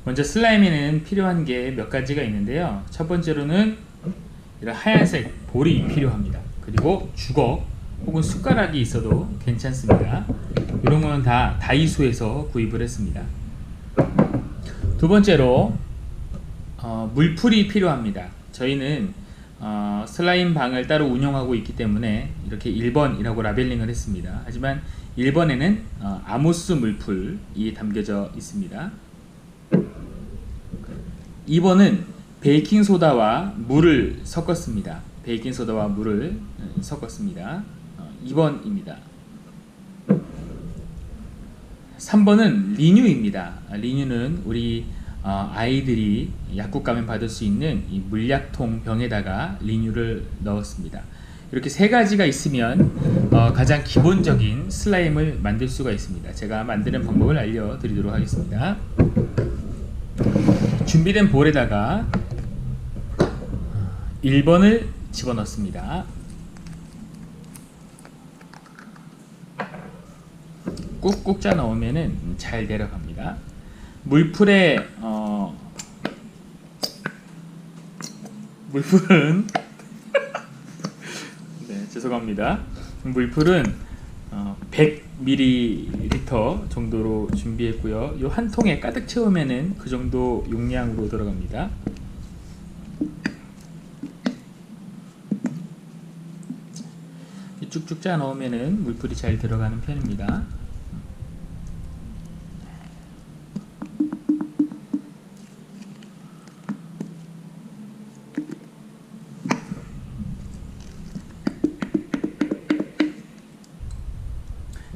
먼저 슬라임에는 필요한 게 몇 가지가 있는데요. 첫 번째로는 이런 하얀색 볼이 필요합니다. 그리고 주걱 혹은 숟가락이 있어도 괜찮습니다. 이런 거는 다 다이소에서 구입을 했습니다. 두 번째로 물풀이 필요합니다. 저희는 슬라임 방을 따로 운영하고 있기 때문에 이렇게 1번이라고 라벨링을 했습니다. 하지만 1번에는 아모스 물풀이 담겨져 있습니다. 2번은 베이킹소다와 물을 섞었습니다. 베이킹소다와 물을 섞었습니다. 2번입니다. 3번은 리뉴입니다. 리뉴는 우리 아이들이 약국가면 받을 수 있는 이 물약통 병에다가 리뉴를 넣었습니다. 이렇게 세 가지가 있으면 가장 기본적인 슬라임을 만들 수가 있습니다. 제가 만드는 방법을 알려드리도록 하겠습니다. 준비된 볼에다가 1번을 집어넣습니다. 꾹꾹 짜 넣으면 잘 내려갑니다. 물풀에 물풀은 네, 죄송합니다. 물풀은 100ml 정도로 준비했고요. 이 한 통에 가득 채우면은 그 정도 용량으로 들어갑니다. 쭉쭉 짜 넣으면은 물풀이 잘 들어가는 편입니다.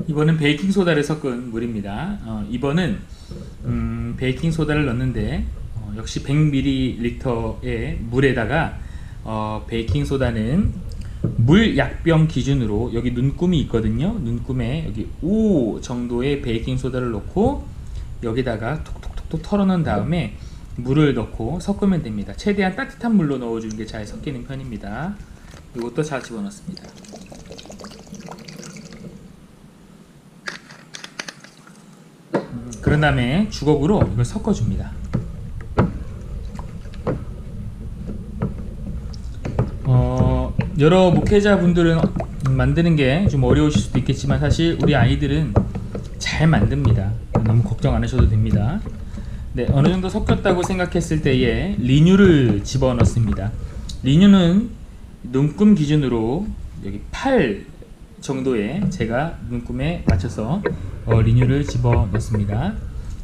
이번은 베이킹소다를 섞은 물입니다. 이번은 베이킹소다를 넣는데 역시 100ml의 물에다가 베이킹소다는 물 약병 기준으로 여기 눈금이 있거든요. 눈금에 여기 5 정도의 베이킹소다를 넣고 여기다가 톡톡톡톡 털어놓은 다음에 물을 넣고 섞으면 됩니다. 최대한 따뜻한 물로 넣어주는 게 잘 섞이는 편입니다. 이것도 잘 집어넣습니다. 그런 다음에 주걱으로 이걸 섞어줍니다. 여러 목회자분들은 만드는 게 좀 어려우실 수도 있겠지만 사실 우리 아이들은 잘 만듭니다. 너무 걱정 안 하셔도 됩니다. 네, 어느 정도 섞였다고 생각했을 때에 리뉴를 집어넣습니다. 리뉴는 눈금 기준으로 여기 8 정도에 제가 눈금에 맞춰서 리뉴를 집어넣습니다.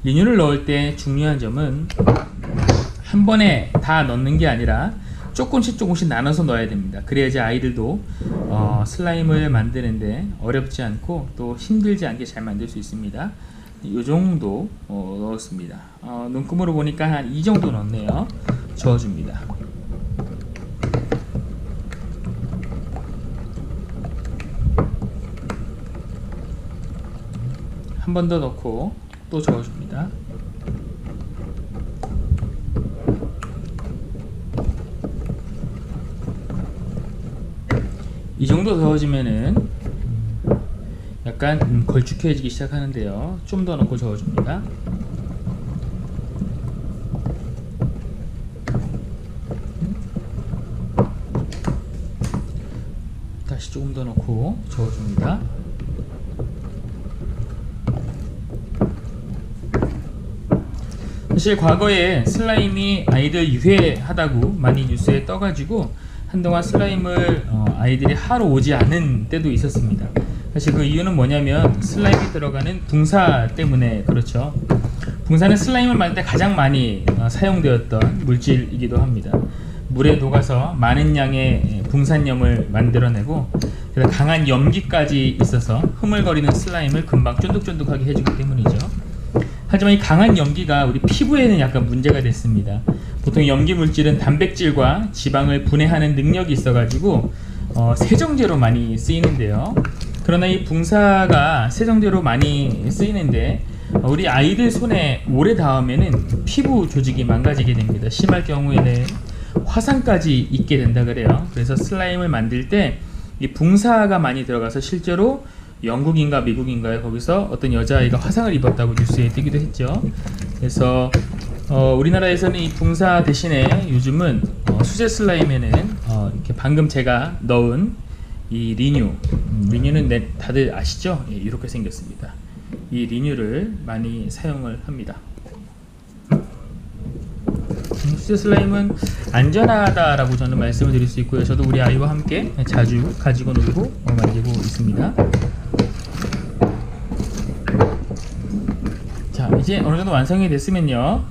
리뉴를 넣을 때 중요한 점은 한 번에 다 넣는 게 아니라 조금씩 나눠서 넣어야 됩니다. 그래야지 아이들도 슬라임을 만드는데 어렵지 않고 또 힘들지 않게 잘 만들 수 있습니다. 이 정도 넣었습니다. 눈금으로 보니까 한 이 정도 넣었네요. 저어줍니다. 한 번 더 넣고 또 저어줍니다. 이 정도 저어지면은 약간 걸쭉해지기 시작하는데요. 좀 더 넣고 저어줍니다. 다시 조금 더 넣고 저어줍니다. 사실 과거에 슬라임이 아이들 유해하다고 많이 뉴스에 떠가지고 한동안 슬라임을 아이들이 하러 오지 않은 때도 있었습니다. 사실 그 이유는 뭐냐면 슬라임이 들어가는 붕사 때문에 그렇죠. 붕사는 슬라임을 만들 때 가장 많이 사용되었던 물질이기도 합니다. 물에 녹아서 많은 양의 붕산염을 만들어내고 강한 염기까지 있어서 흐물거리는 슬라임을 금방 쫀득쫀득하게 해주기 때문이죠. 하지만 이 강한 염기가 우리 피부에는 약간 문제가 됐습니다. 보통 염기 물질은 단백질과 지방을 분해하는 능력이 있어가지고 세정제로 많이 쓰이는데요. 그러나 이 붕사가 세정제로 많이 쓰이는데 우리 아이들 손에 오래 닿으면은 피부 조직이 망가지게 됩니다. 심할 경우에는 화상까지 있게 된다 그래요. 그래서 슬라임을 만들 때 이 붕사가 많이 들어가서 실제로 영국인가 미국인가요? 거기서 어떤 여자아이가 화상을 입었다고 뉴스에 뜨기도 했죠. 그래서 우리나라에서는 이 붕사 대신에 요즘은 수제 슬라임에는 이렇게 방금 제가 넣은 이 리뉴는 다들 아시죠? 예, 이렇게 생겼습니다. 이 리뉴를 많이 사용을 합니다. 수제 슬라임은 안전하다라고 저는 말씀을 드릴 수 있고요. 저도 우리 아이와 함께 자주 가지고 놀고 만지고 있습니다. 자, 이제 어느 정도 완성이 됐으면요,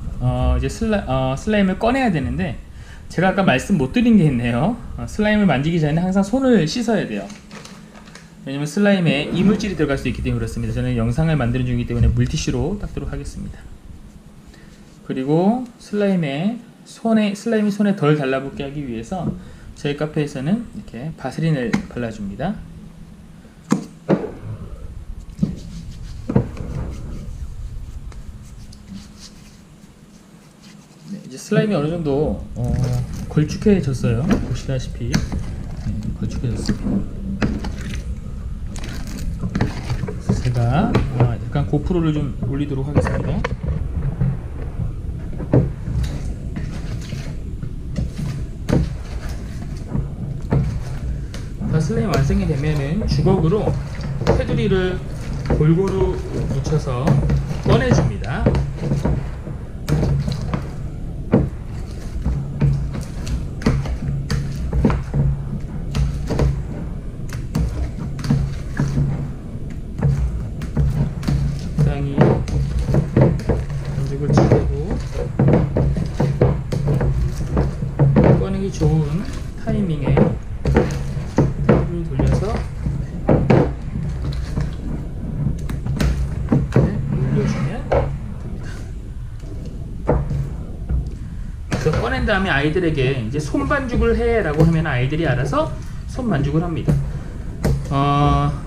이제 슬라임을 꺼내야 되는데, 제가 아까 말씀 못 드린 게 있네요. 슬라임을 만지기 전에 항상 손을 씻어야 돼요. 왜냐면 슬라임에 이물질이 들어갈 수 있기 때문에 그렇습니다. 저는 영상을 만드는 중이기 때문에 물티슈로 닦도록 하겠습니다. 그리고 슬라임이 손에 덜 달라붙게 하기 위해서 저희 카페에서는 이렇게 바세린을 발라줍니다. 네, 이제 슬라임이 어느 정도 걸쭉해졌어요. 보시다시피 걸쭉해졌습니다. 제가 약간 고프로를 좀 올리도록 하겠습니다. 슬라임 완성이 되면은 주걱으로 테두리를 골고루 묻혀서 꺼내줍니다. 적당히 반죽을 치고 꺼내기 좋은 타이밍에 돌려서 올려주면 됩니다. 그래서 꺼낸 다음에 아이들에게 이제 손 반죽을 해라고 하면 아이들이 알아서 손 반죽을 합니다.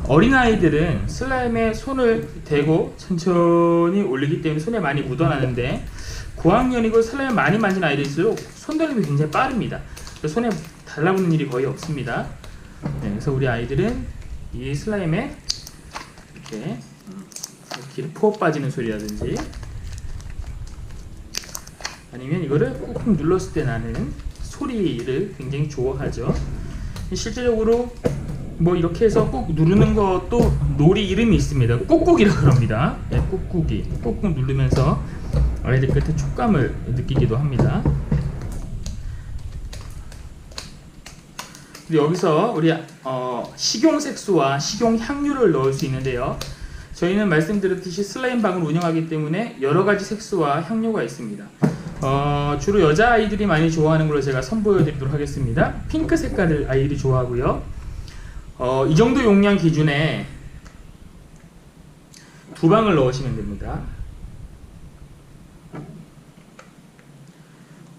어린아이들은 슬라임에 손을 대고 천천히 올리기 때문에 손에 많이 묻어나는데, 고학년이고 슬라임 많이 만진 아이들일수록 손들림이 굉장히 빠릅니다. 손에 달라붙는 일이 거의 없습니다. 네, 그래서 우리 아이들은 이 슬라임에 이렇게 푹 빠지는 소리라든지, 아니면 이거를 꾹꾹 눌렀을 때 나는 소리를 굉장히 좋아하죠. 실제적으로 뭐 이렇게 해서 꾹 누르는 것도 놀이 이름이 있습니다. 꾹꾹이라고 합니다. 네, 꾹꾹이. 꾹꾹 누르면서 아이들 끝에 촉감을 느끼기도 합니다. 여기서 우리 식용색소와 식용향료를 넣을 수 있는데요, 저희는 말씀드렸듯이 슬라임방을 운영하기 때문에 여러가지 색소와 향료가 있습니다. 주로 여자아이들이 많이 좋아하는 걸로 제가 선보여 드리도록 하겠습니다. 핑크 색깔을 아이들이 좋아하고요, 이 정도 용량 기준에 2방을 넣으시면 됩니다.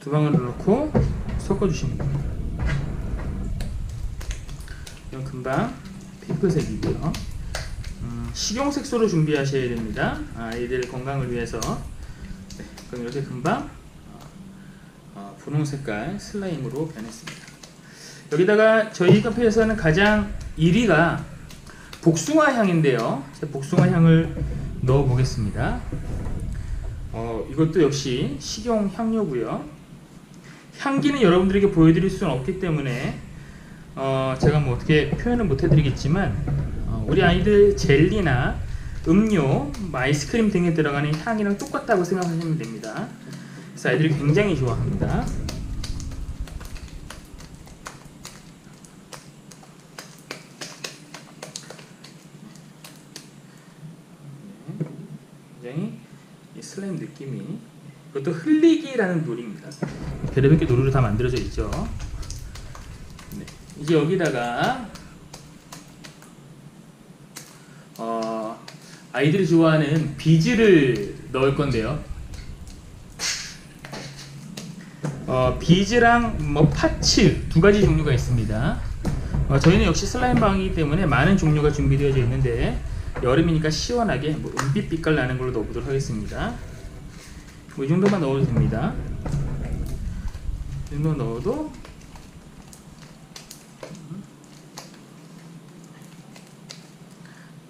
2방을 넣고 섞어주시면 됩니다. 이건 금방 핑크색이고요. 식용색소로 준비하셔야 됩니다. 아이들 건강을 위해서. 네, 그럼 이렇게 금방 분홍 색깔 슬라임으로 변했습니다. 여기다가 저희 카페에서는 가장 1위가 복숭아 향인데요, 제가 복숭아 향을 넣어 보겠습니다. 이것도 역시 식용 향료고요. 향기는 여러분들에게 보여드릴 수는 없기 때문에 제가 뭐 어떻게 표현을 못 해드리겠지만, 우리 아이들 젤리나 음료, 아이스크림 등에 들어가는 향이랑 똑같다고 생각하시면 됩니다. 그래서 아이들이 굉장히 좋아합니다. 굉장히 이 슬라임 느낌이, 이것도 흘리기라는 놀이입니다. 별의별 게 노루로 다 만들어져 있죠. 네. 이제 여기다가 아이들이 좋아하는 비즈를 넣을 건데요, 비즈랑 뭐 파츠 2가지 종류가 있습니다. 저희는 역시 슬라임 방이기 때문에 많은 종류가 준비되어져 있는데, 여름이니까 시원하게 뭐 은빛 빛깔 나는 걸로 넣어보도록 하겠습니다. 뭐 이 정도만 넣어도 됩니다. 이 정도 넣어도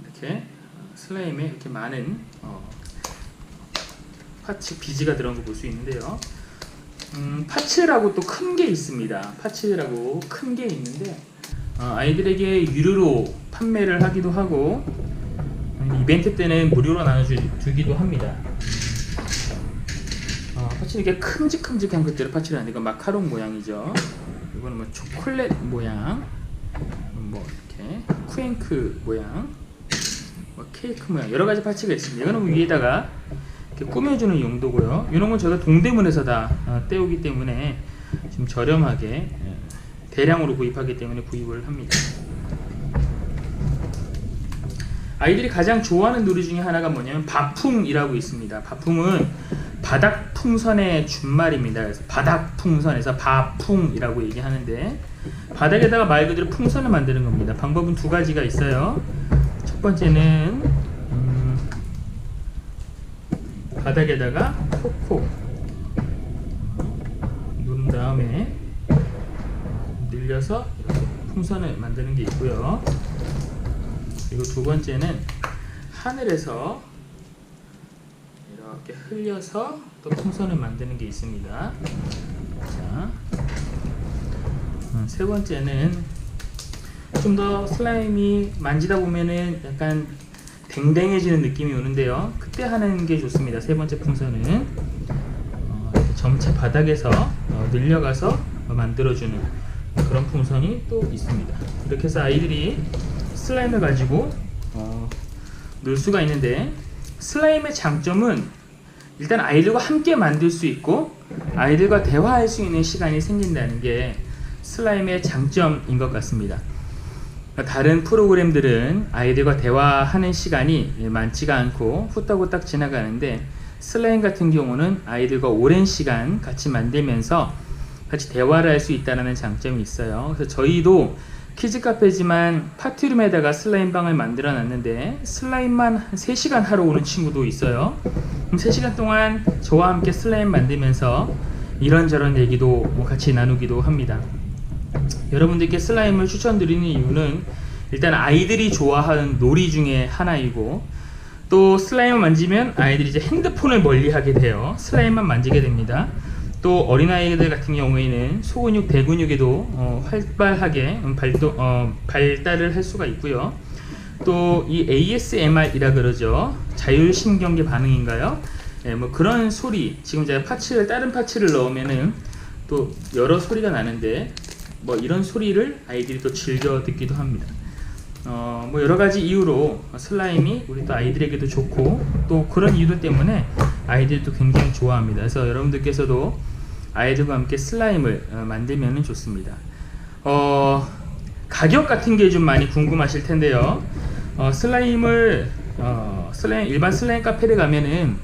이렇게 슬라임에 이렇게 많은 파츠 비지가 들어간 거 볼 수 있는데요. 파츠라고 또 큰 게 있습니다. 파츠라고 큰 게 있는데 아이들에게 유료로 판매를 하기도 하고 이벤트 때는 무료로 나눠주기도 합니다. 파츠는 이렇게 큼직큼직한 것들을 파츠를 하는데 이건 마카롱 모양이죠. 이거는 뭐 초콜릿 모양, 뭐 이렇게 쿠앤크 모양, 뭐 케이크 모양 여러 가지 파츠가 있습니다. 이거는 뭐 위에다가 이렇게 꾸며주는 용도고요. 이런 건 제가 동대문에서 다 떼오기 때문에 지금 저렴하게 대량으로 구입하기 때문에 구입을 합니다. 아이들이 가장 좋아하는 놀이 중에 하나가 뭐냐면 바풍이라고 있습니다. 바풍은 바닥풍선의 준말입니다. 그래서 바닥풍선에서 바풍이라고 얘기하는데 바닥에다가 말 그대로 풍선을 만드는 겁니다. 방법은 두 가지가 있어요. 첫 번째는 바닥에다가 콕콕 누른 다음에 늘려서 이렇게 풍선을 만드는 게 있고요. 그리고 두 번째는 하늘에서 이렇게 흘려서 또 풍선을 만드는 게 있습니다. 자, 세 번째는 좀 더 슬라임이 만지다 보면은 약간 댕댕해지는 느낌이 오는데요. 그때 하는 게 좋습니다. 세 번째 풍선은 점체 바닥에서 늘려가서 만들어주는 그런 풍선이 또 있습니다. 이렇게 해서 아이들이 슬라임을 가지고 놀 수가 있는데 슬라임의 장점은 일단 아이들과 함께 만들 수 있고 아이들과 대화할 수 있는 시간이 생긴다는 게 슬라임의 장점인 것 같습니다. 다른 프로그램들은 아이들과 대화하는 시간이 많지가 않고 후딱후딱 지나가는데 슬라임 같은 경우는 아이들과 오랜 시간 같이 만들면서 같이 대화를 할 수 있다는 장점이 있어요. 그래서 저희도 키즈 카페지만 파티룸에다가 슬라임방을 만들어 놨는데 슬라임만 한 3시간 하러 오는 친구도 있어요. 그럼 3시간 동안 저와 함께 슬라임 만들면서 이런저런 얘기도 같이 나누기도 합니다. 여러분들께 슬라임을 추천드리는 이유는 일단 아이들이 좋아하는 놀이 중에 하나이고 또 슬라임을 만지면 아이들이 이제 핸드폰을 멀리하게 돼요. 슬라임만 만지게 됩니다. 또 어린아이들 같은 경우에는 소근육, 대근육에도 활발하게 발달을 할 수가 있고요. 또 이 ASMR이라 그러죠. 자율신경계 반응인가요? 뭐 그런 소리, 지금 제가 다른 파츠를 넣으면은 또 여러 소리가 나는데 뭐 이런 소리를 아이들이 또 즐겨 듣기도 합니다. 뭐 여러 가지 이유로 슬라임이 우리 또 아이들에게도 좋고 또 그런 이유들 때문에 아이들도 굉장히 좋아합니다. 그래서 여러분들께서도 아이들과 함께 슬라임을 만들면 좋습니다. 가격 같은 게 좀 많이 궁금하실 텐데요. 일반 슬라임 카페를 가면은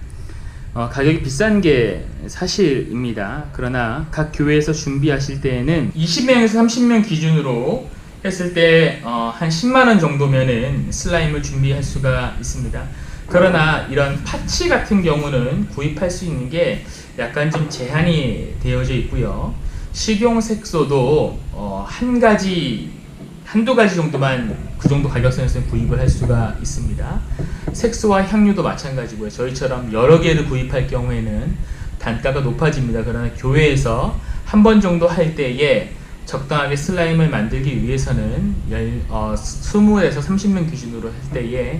가격이 비싼 게 사실입니다. 그러나 각 교회에서 준비하실 때에는 20명에서 30명 기준으로 했을 때 한 10만원 정도면은 슬라임을 준비할 수가 있습니다. 그러나 이런 파츠 같은 경우는 구입할 수 있는 게 약간 좀 제한이 되어져 있고요. 식용 색소도 한두 가지 정도만 그 정도 가격선에서 구입을 할 수가 있습니다. 색소와 향료도 마찬가지고요. 저희처럼 여러 개를 구입할 경우에는 단가가 높아집니다. 그러나 교회에서 한 번 정도 할 때에 적당하게 슬라임을 만들기 위해서는 20에서 30명 기준으로 할 때에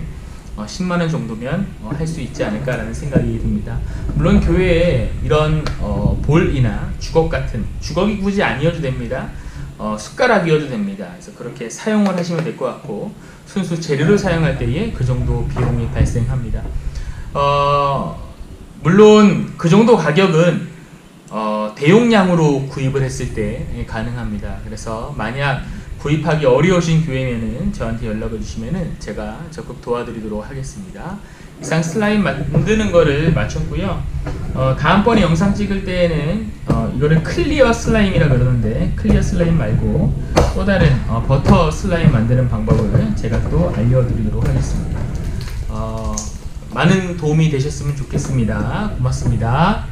10만원 정도면 할 수 있지 않을까라는 생각이 듭니다. 물론 교회에 이런 볼이나 주걱이 굳이 아니어도 됩니다. 숟가락이어도 됩니다. 그래서 그렇게 사용을 하시면 될 것 같고 순수 재료를 사용할 때에 그 정도 비용이 발생합니다. 물론 그 정도 가격은 대용량으로 구입을 했을 때 가능합니다. 그래서 만약 구입하기 어려우신 교회면은 저한테 연락을 주시면은 제가 적극 도와드리도록 하겠습니다. 이상 슬라임 만드는 거를 마쳤고요. 다음번에 영상 찍을 때에는 이거를 클리어 슬라임이라 그러는데 클리어 슬라임 말고 또 다른 버터 슬라임 만드는 방법을 제가 또 알려드리도록 하겠습니다. 많은 도움이 되셨으면 좋겠습니다. 고맙습니다.